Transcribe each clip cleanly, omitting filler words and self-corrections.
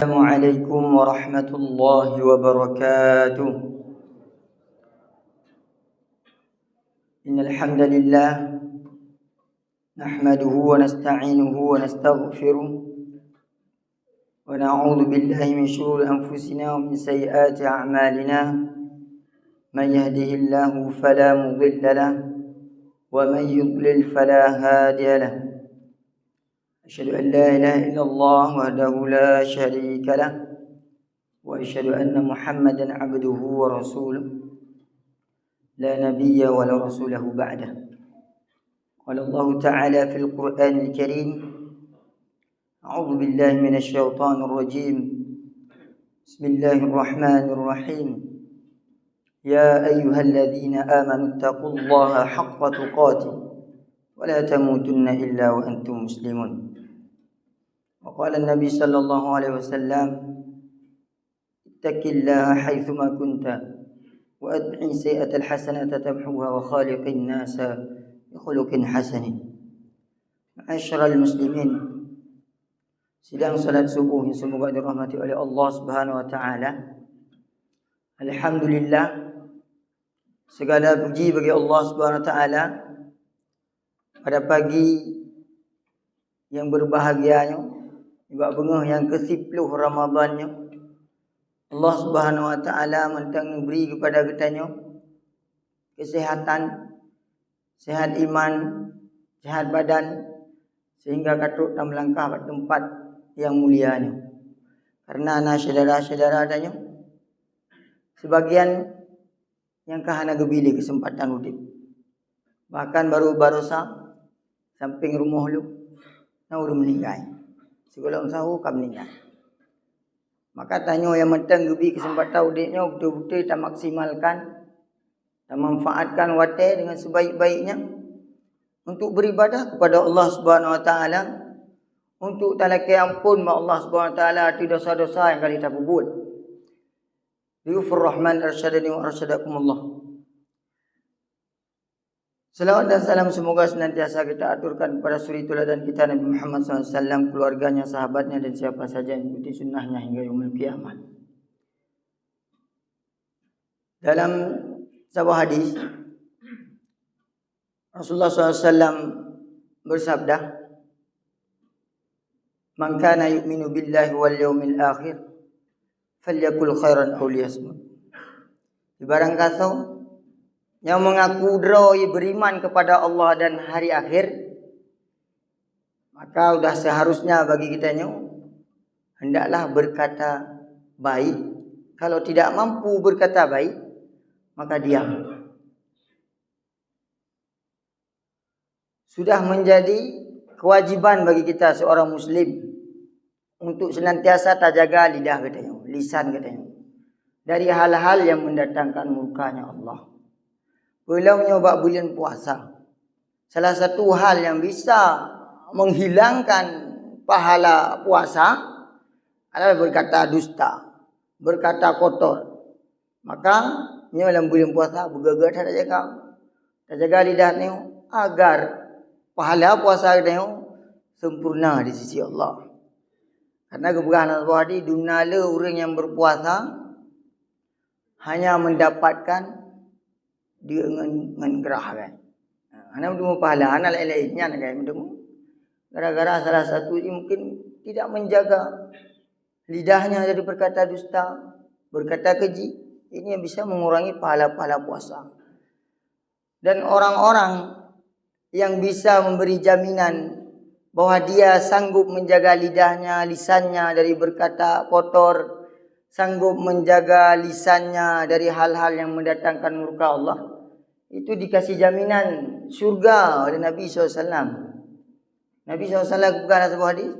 السلام عليكم ورحمة الله وبركاته. إن الحمد لله نحمده ونستعينه ونستغفره ونعوذ بالله من شرور أنفسنا ومن سيئات أعمالنا. من يهده الله فلا مضل له ومن يضلل فلا هادي له. أشهد أن لا إله إلا الله وحده لا شريك له وأشهد أن محمدا عبده ورسوله لا نبي ولا رسوله بعده. قال الله تعالى في القرآن الكريم: أعوذ بالله من الشيطان الرجيم. بسم الله الرحمن الرحيم. يا أيها الذين آمنوا اتقوا الله حق تقاته ولا تموتن إلا وأنتم مسلمون. وقال النبي صلى الله عليه وسلم: اتق الله حيثما كنت وأتبع السيئة الحسنة تمحوها وخالق الناس بخلق حسن. معاشر المسlimin, sidang salat subuh yang semoga dirahmati oleh Allah Subhanahu wa taala. Alhamdulillah, segala puji bagi Allah Subhanahu wa taala pada pagi yang berbahagianya, juga bengah yang ke-10 Ramadannya. Allah Subhanahu wa taala mentang beri kepada kitanya kesihatan, sehat iman, sehat badan, sehingga katut dan melangkah ke tempat yang mulianya. Karena anak saudara-saudara adanya sebagian yang kahana gebili kesempatan hidup. Bahkan baru-baru samping rumah lu na udah meninggal. Segala usaha kam meninggal. Maka tanya yang mentang gebi kesempatan hidupnya betul-betul tak maksimalkan, tak manfaatkan waktu dengan sebaik-baiknya untuk beribadah kepada Allah Subhanahu wa taala, untuk talaki ampun ma Allah Subhanahu wa taala atas dosa-dosa yang kali kita buat. Yufur Rahman arsyadani wa arsyadakumullah. Salawat dan salam semoga senantiasa kita aturkan kepada suri teladan kita Nabi Muhammad SAW, keluarganya, sahabatnya dan siapa saja yang mengikuti sunnahnya hingga yaumul kiamat. Dalam sebuah hadis Rasulullah SAW bersabda, "Man kana yu'minu billahi wal yawmil akhir falyakul khairan aw liyasmut." Barang kata yang mengaku droi beriman kepada Allah dan hari akhir, maka sudah seharusnya bagi kitanya hendaklah berkata baik. Kalau tidak mampu berkata baik, maka diam. Sudah menjadi kewajiban bagi kita seorang muslim untuk senantiasa terjaga lidah katanya, lisan katanya, dari hal-hal yang mendatangkan murkanya Allah. Belum nyoba bulan puasa, salah satu hal yang bisa menghilangkan pahala puasa adalah berkata dusta, berkata kotor. Maka dalam bulan puasa bergegar terjaga lidah ni agar pahala puasa dia sempurna di sisi Allah. Karena keberkahan Allah di dunia orang yang berpuasa hanya mendapatkan dia dengan gerah kan. Anak bertemu pahala, anak lain-lainnya kan bertemu. Gara-gara salah satu ini mungkin tidak menjaga lidahnya dari berkata dusta, berkata keji. Ini yang bisa mengurangi pahala-pahala puasa. Dan orang-orang yang bisa memberi jaminan bahwa dia sanggup menjaga lidahnya, lisannya dari berkata kotor, sanggup menjaga lisannya dari hal-hal yang mendatangkan murka Allah, itu dikasih jaminan syurga oleh Nabi SAW. Nabi SAW bukan ada sebuah hadis,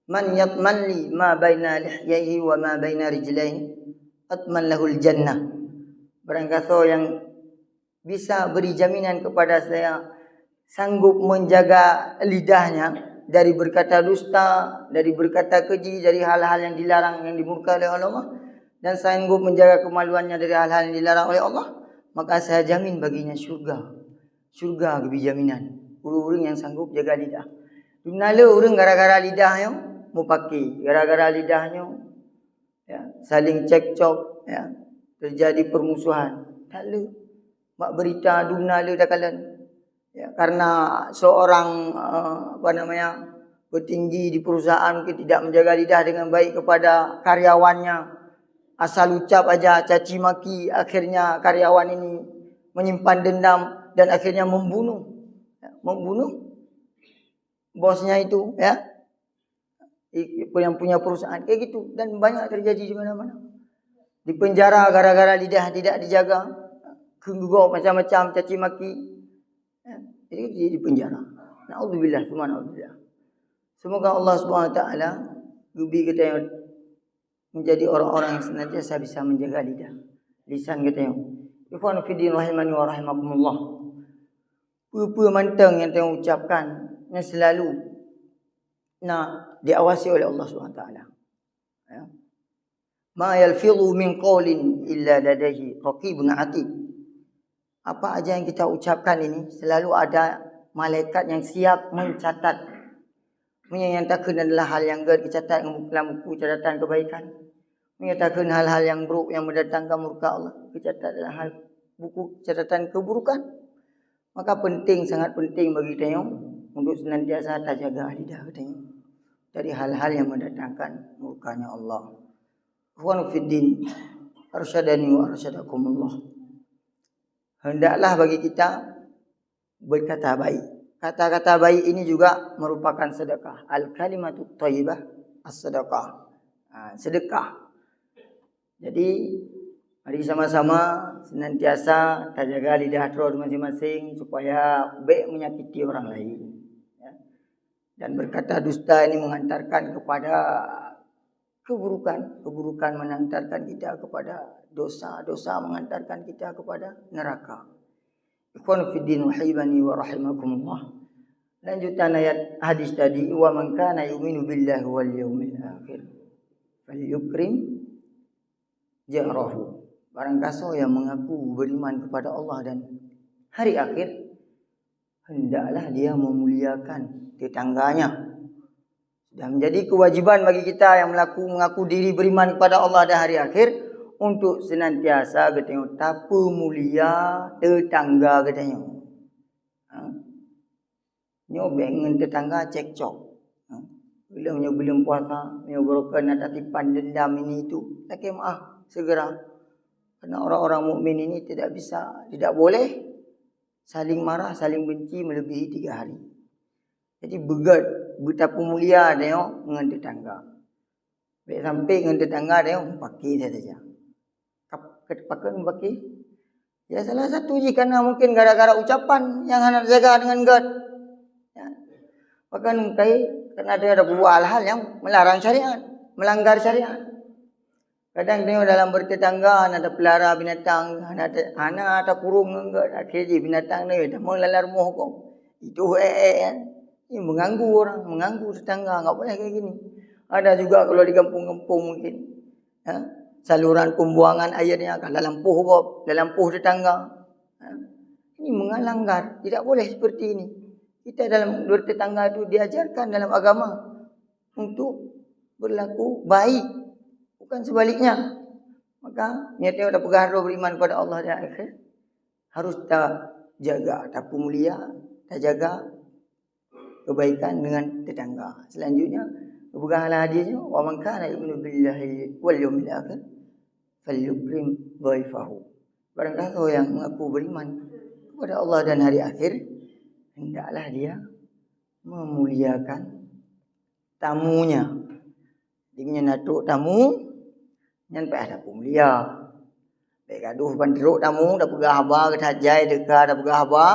"Man yatman li ma baina lihyaihi wa ma baina rijlaihi atman lahul jannah." Barang kata yang bisa beri jaminan kepada saya sanggup menjaga lidahnya dari berkata dusta, dari berkata keji, dari hal-hal yang dilarang, yang dimurkai oleh Allah, dan sanggup menjaga kemaluannya dari hal-hal yang dilarang oleh Allah, maka saya jamin baginya syurga. Syurga lebih jaminan. Orang-orang yang sanggup jaga lidah. Dunia orang gara-gara lidahnya mupaki gara-gara lidahnya ya, saling cekcok ya, terjadi permusuhan. Tak le mak berita duna le dah kalan. Ya, karena seorang petinggi di perusahaan mungkin tidak menjaga lidah dengan baik kepada karyawannya. Asal ucap aja caci maki, akhirnya karyawan ini menyimpan dendam dan akhirnya membunuh. Ya, membunuh bosnya itu ya. Yang punya perusahaan kayak gitu dan banyak terjadi di mana-mana. Di penjara gara-gara lidah tidak dijaga, kegugau macam-macam caci maki. Ya, jadi di penjara. Naudzubillah, subhanallah. Semoga Allah Subhanahu wa taala gubi kita yang menjadi orang-orang yang senantiasa bisa menjaga lidah, lisan kita yang. Ikhwan fillah rahimani wa rahimakumullah. Apa mantang yang kita ucapkan yang selalu nak diawasi oleh Allah Subhanahu wa taala. Ya. Ma yalfidhu min qawlin illa ladaihi raqibun atid. Apa aja yang kita ucapkan ini selalu ada malaikat yang siap mencatat. Menyatakan adalah hal yang dicatat dalam buku catatan kebaikan. Menyatakan hal-hal yang buruk yang mendatangkan murka Allah, dicatat dalam hal buku catatan keburukan. Maka penting, sangat penting bagi kita untuk senantiasa terjaga lidah kita dari hal-hal yang mendatangkan murkanya Allah. Ikhwan fiddin, arsyadani wa arsyadakumullah. Hendaklah bagi kita berkata baik. Kata-kata baik ini juga merupakan sedekah. Al-kalimatut thayyibah as-sedekah. Sedekah. Jadi mari sama-sama senantiasa terjaga lidah terus masing-masing supaya baik menyakiti orang lain. Ya. Dan berkata dusta ini mengantarkan kepada keburukan. Keburukan mengantarkan kita kepada dosa. Dosa mengantarkan kita kepada neraka. Ikhwan fiddin wahibani wa rahimakumullah. Lanjutan ayat hadis tadi. Wa man kana yu'minu billahi wal yawmil akhir falyukrim jarahu. Barang kaso yang mengaku beriman kepada Allah dan hari akhir, hendaklah dia memuliakan tetangganya. Sudah menjadi kewajiban bagi kita yang mengaku diri beriman kepada Allah dan hari akhir untuk senantiasa katanya tapu mulia tetangga katanya. Nyobeng dengan tetangga cekcok. Belum puasa, menyebabkan ada tipan dendam ini itu. Laki maaf segera. Karena orang-orang mukmin ini tidak boleh saling marah, saling benci melebihi 3 hari. Jadi betapa mulia dia dengan tetangga. Baik sampai dengan tetangga dia pakai saja. Pakai pakai. Ya salah satu karena mungkin gara-gara ucapan yang hendak jaga dengan God. Ya. Bahkan karena dia ada buat hal-hal yang melarang syariat, melanggar syariat. Kadang tengok dalam bertetangga ada pelihara binatang, ada kurung enggak, ada keji binatang ni, dah mau lalar moh kau. Itu kan. Ini mengganggu orang, mengganggu tetangga, enggak boleh kayak gini. Ada juga kalau di kampung-kampung mungkin, ya, saluran pembuangan airnya kan dalam puh kau, dalam puh tetangga. Ya. Ini melanggar, tidak boleh seperti ini. Kita dalam bertetangga itu diajarkan dalam agama untuk berlaku baik. Bukan sebaliknya. Maka niatnya dah pegang beriman kepada Allah dan akhir. Harus kita jaga, tapu mulia, kita jaga kebaikan dengan tetangga. Selanjutnya, peganganlah hadisnya, wa man kana yu'minu billahi wal yawmil akhir falyukrim dhaifahu. Barang siapa yang mengaku beriman kepada Allah dan hari akhir, hendaklah dia memuliakan tamunya. Dia menyenatuk tamu nyampai ada pemulia. Baik gaduh banderuk tamu dah pegah haba ke tajai dekat dah pegah haba.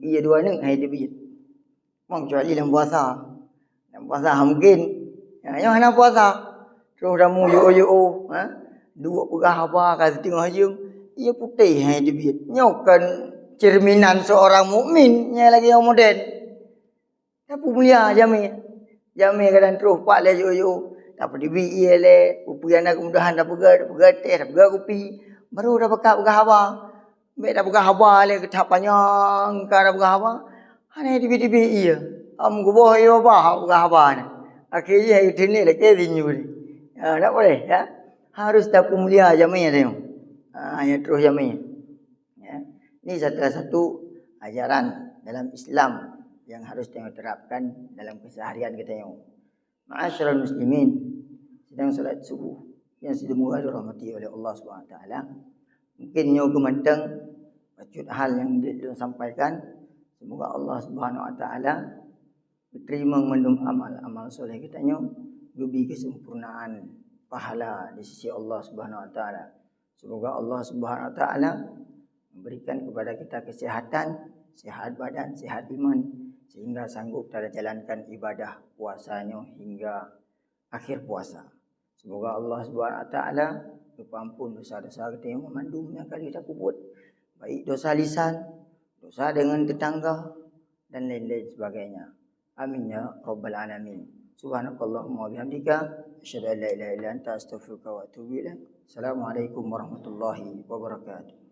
Ia dua ni hai dia biji. Mong kecuali dalam puasa. Dalam puasa mungkin. Ya yang hana puasa. Terus tamu yo dua pegah haba kat tengah jum. Ia putih hai dia biji. Nyokan cerminan seorang mukmin nya lagi yang moden. Dah pemulia Jami kadang terus pak le yo. Tak pergi ia le, upian dah kemudahan dah pegat teh, dah pegat kopi. Baru dah pekat haba. Baik dah pekat haba le ketap panjang ka dah pekat haba. Hane dibi ia. Am guboh ia bah pekat haba ni. Akhirnya hari ini lagi tinju ni. Tak boleh ya. Harus tak mulia jamanya tengok. Yang terus jamanya. Ya. Ini salah satu ajaran dalam Islam yang harus kita terapkan dalam keseharian kita tengok. Ma'asyiral muslimin, sedang salat subuh yang semoga dirahmati oleh Allah Subhanahu Wa Taala. Mungkin nyo kementeng bacut hal yang disampaikan. Semoga Allah Subhanahu Wa Taala diterima mendum amal soleh kita nyo, gubi kesempurnaan pahala di sisi Allah Subhanahu Wa Taala. Semoga Allah Subhanahu Wa Taala memberikan kepada kita kesehatan, sehat badan, sehat iman, sehingga sanggup kita jalankan ibadah puasanya hingga akhir puasa. Semoga Allah Subhanahu Wa Taala ampun dosa-dosa kita yang memandumnya kali kita kubut, baik dosa lisan, dosa dengan tetangga dan lain-lain sebagainya. Amin ya rabbal alamin. Subhanakallahumma wa bihamdika asyhadu an la ilaha illa anta astaghfiruka wa atubu ilaik. Assalamualaikum warahmatullahi wabarakatuh.